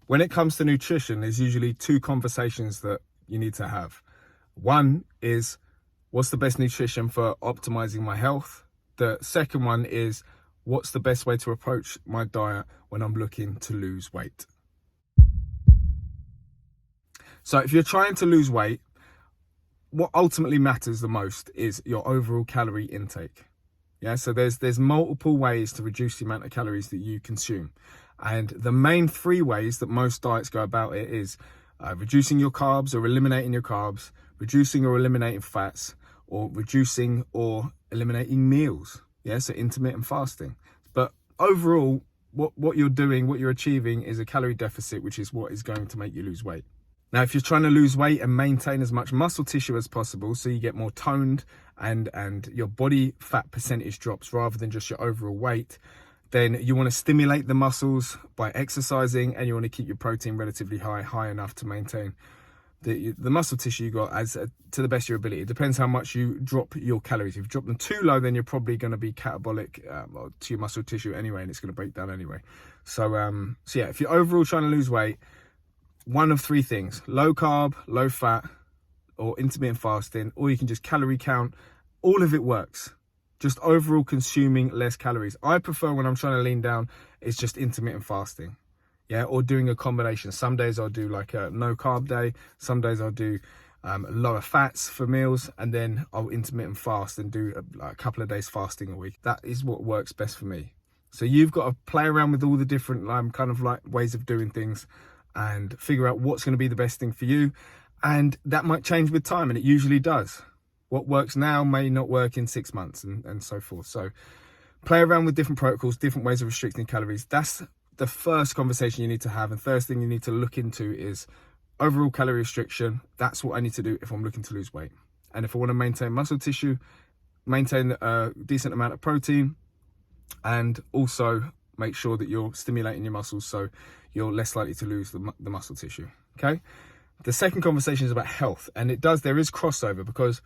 When it comes to nutrition, there's usually two conversations that you need to have. One is, what's the best nutrition for optimizing my health? The second one is, what's the best way to approach my diet when I'm looking to lose weight? So if you're trying to lose weight, what ultimately matters the most is your overall calorie intake. Yeah, so there's multiple ways to reduce the amount of calories that you consume. And the main three ways that most diets go about it is reducing your carbs or eliminating your carbs, reducing or eliminating fats, or reducing or eliminating meals. Yeah, so intermittent fasting. But overall, what you're doing, what you're achieving is a calorie deficit, which is what is going to make you lose weight. Now, if you're trying to lose weight and maintain as much muscle tissue as possible, so you get more toned and your body fat percentage drops rather than just your overall weight, then you want to stimulate the muscles by exercising, and you want to keep your protein relatively high enough to maintain the muscle tissue you got to the best of your ability. It depends how much you drop your calories. If you drop them too low, then you're probably going to be catabolic to your muscle tissue anyway, and it's going to break down anyway. So yeah, if you're overall trying to lose weight, one of three things: low carb, low fat, or intermittent fasting, or you can just calorie count. All of it works. Just overall consuming less calories. I prefer, when I'm trying to lean down, it's just intermittent fasting. Yeah, or doing a combination. Some days I'll do like a no carb day. Some days I'll do lower fats for meals, and then I'll intermittent fast and do a couple of days fasting a week. That is what works best for me. So you've got to play around with all the different kind of like ways of doing things and figure out what's going to be the best thing for you. And that might change with time, and it usually does. What works now may not work in 6 months, and so forth. So play around with different protocols, different ways of restricting calories. That's the first conversation you need to have. And first thing you need to look into is overall calorie restriction. That's what I need to do if I'm looking to lose weight. And if I want to maintain muscle tissue, maintain a decent amount of protein, and also make sure that you're stimulating your muscles so you're less likely to lose the muscle tissue. Okay. The second conversation is about health, and there is crossover, because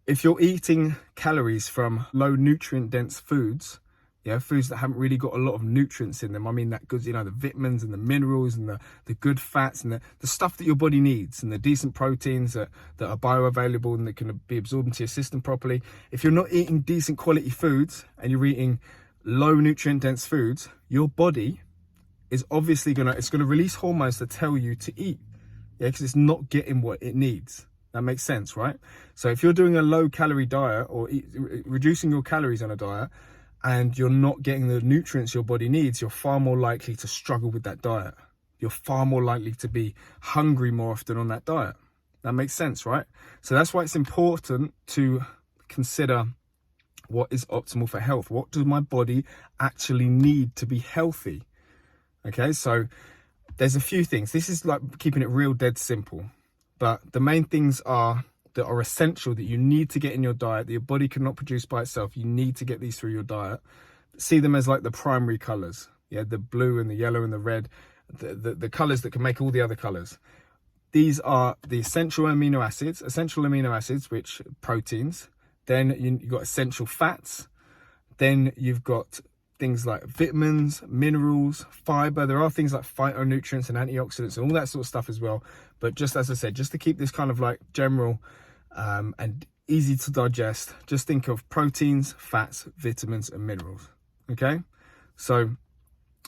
if you're eating calories from low nutrient dense foods, foods that haven't really got a lot of nutrients in them. I mean, that good, the vitamins and the minerals and the good fats and the stuff that your body needs, and the decent proteins that are bioavailable and that can be absorbed into your system properly. If you're not eating decent quality foods and you're eating low nutrient dense foods, your body is obviously gonna release hormones to tell you to eat. Yeah, because it's not getting what it needs. That makes sense, right? So if you're doing a low calorie diet or reducing your calories on a diet, and you're not getting the nutrients your body needs, you're far more likely to struggle with that diet. You're far more likely to be hungry more often on that diet. That makes sense, right? So that's why it's important to consider what is optimal for health. What does my body actually need to be healthy? Okay, so there's a few things. This is like keeping it real dead simple. But the main things that are essential, that you need to get in your diet, that your body cannot produce by itself. You need to get these through your diet. See them as like the primary colors. Yeah, the blue and the yellow and the red, the colors that can make all the other colors. These are the essential amino acids, which proteins. Then you've got essential fats. Then you've got things like vitamins, minerals, fiber. There are things like phytonutrients and antioxidants and all that sort of stuff as well. But just as I said, just to keep this kind of like general and easy to digest, just think of proteins, fats, vitamins, and minerals. Okay, so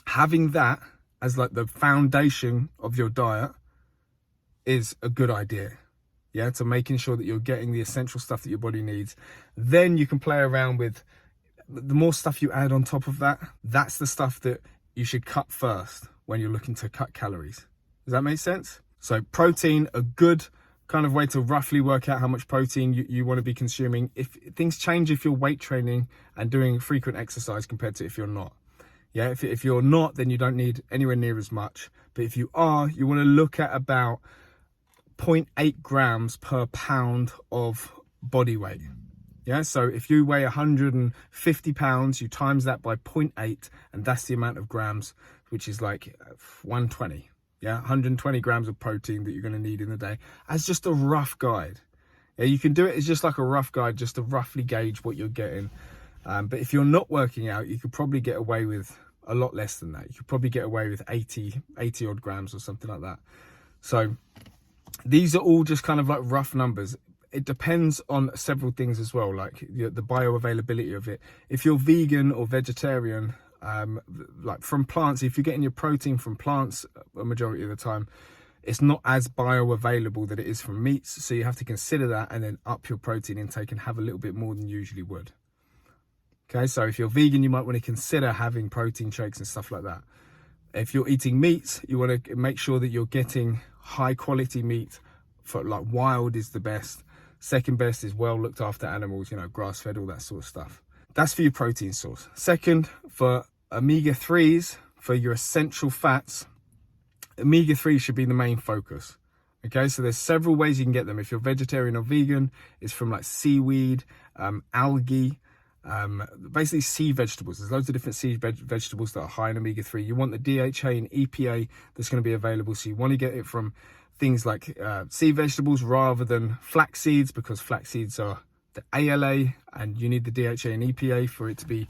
having that as like the foundation of your diet is a good idea. Yeah, to making sure that you're getting the essential stuff that your body needs. Then you can play around with the more stuff you add on top of that. That's the stuff that you should cut first when you're looking to cut calories. Does that make sense? So protein, a good kind of way to roughly work out how much protein you want to be consuming. If things change if you're weight training and doing frequent exercise compared to if you're not. Yeah, if you're not, then you don't need anywhere near as much. But if you are, you want to look at about 0.8 grams per pound of body weight. Yeah, so if you weigh 150 pounds, you times that by 0.8, and that's the amount of grams, which is like 120. Yeah, 120 grams of protein that you're going to need in the day, as just a rough guide. Yeah, you can do it as just like a rough guide, just to roughly gauge what you're getting. But if you're not working out, you could probably get away with a lot less than that. You could probably get away with 80 odd grams or something like that. So these are all just kind of like rough numbers. It depends on several things as well, like the bioavailability of it. If you're vegan or vegetarian, like from plants, if you're getting your protein from plants a majority of the time, it's not as bioavailable that it is from meats. So you have to consider that and then up your protein intake and have a little bit more than you usually would. Okay, so if you're vegan, you might want to consider having protein shakes and stuff like that. If you're eating meat, you want to make sure that you're getting high quality meat. For like wild is the best. Second best is well looked after animals, you know, grass fed, all that sort of stuff. That's for your protein source. Second, for omega-3s, for your essential fats, omega-3 should be the main focus. Okay, so there's several ways you can get them. If you're vegetarian or vegan, it's from like seaweed, algae, basically sea vegetables. There's loads of different sea vegetables that are high in omega-3. You want the DHA and EPA that's going to be available. So you want to get it from things like sea vegetables rather than flax seeds, because flax seeds are the ALA and you need the DHA and EPA for it to be.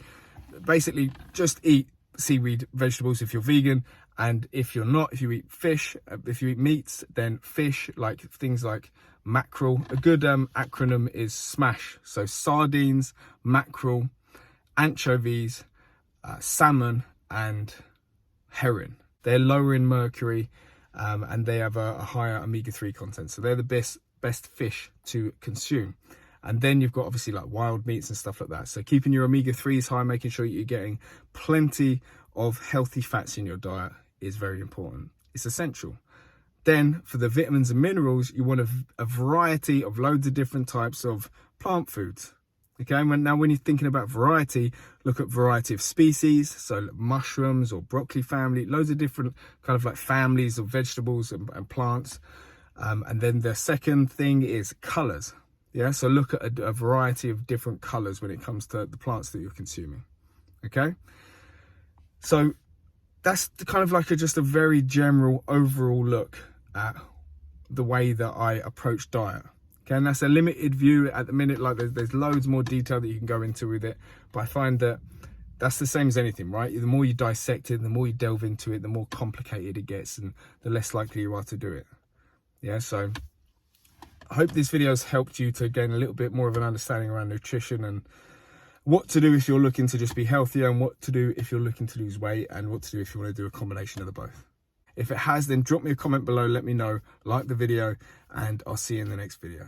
Basically just eat seaweed vegetables if you're vegan, and if you're not, if you eat fish, if you eat meats, then fish, like things like mackerel. A good acronym is SMASH, so sardines, mackerel, anchovies, salmon and herring. They're lower in mercury and they have a higher omega-3 content, so they're the best fish to consume. And then you've got obviously like wild meats and stuff like that. So keeping your omega-3s high, making sure you're getting plenty of healthy fats in your diet is very important. It's essential. Then for the vitamins and minerals, you want a variety of loads of different types of plant foods. Okay, now when you're thinking about variety, look at variety of species, so mushrooms or broccoli family, loads of different kind of like families of vegetables and plants. And then the second thing is colors. Yeah, so look at a variety of different colors when it comes to the plants that you're consuming. Okay, so that's kind of like just a very general overall look at the way that I approach diet. Okay, and that's a limited view at the minute. Like there's loads more detail that you can go into with it, but I find that that's the same as anything, right? The more you dissect it, the more you delve into it, the more complicated it gets and the less likely you are to do it. Yeah, so I hope this video has helped you to gain a little bit more of an understanding around nutrition and what to do if you're looking to just be healthier, and what to do if you're looking to lose weight, and what to do if you want to do a combination of the both. If it has, then drop me a comment below, let me know, like the video, and I'll see you in the next video.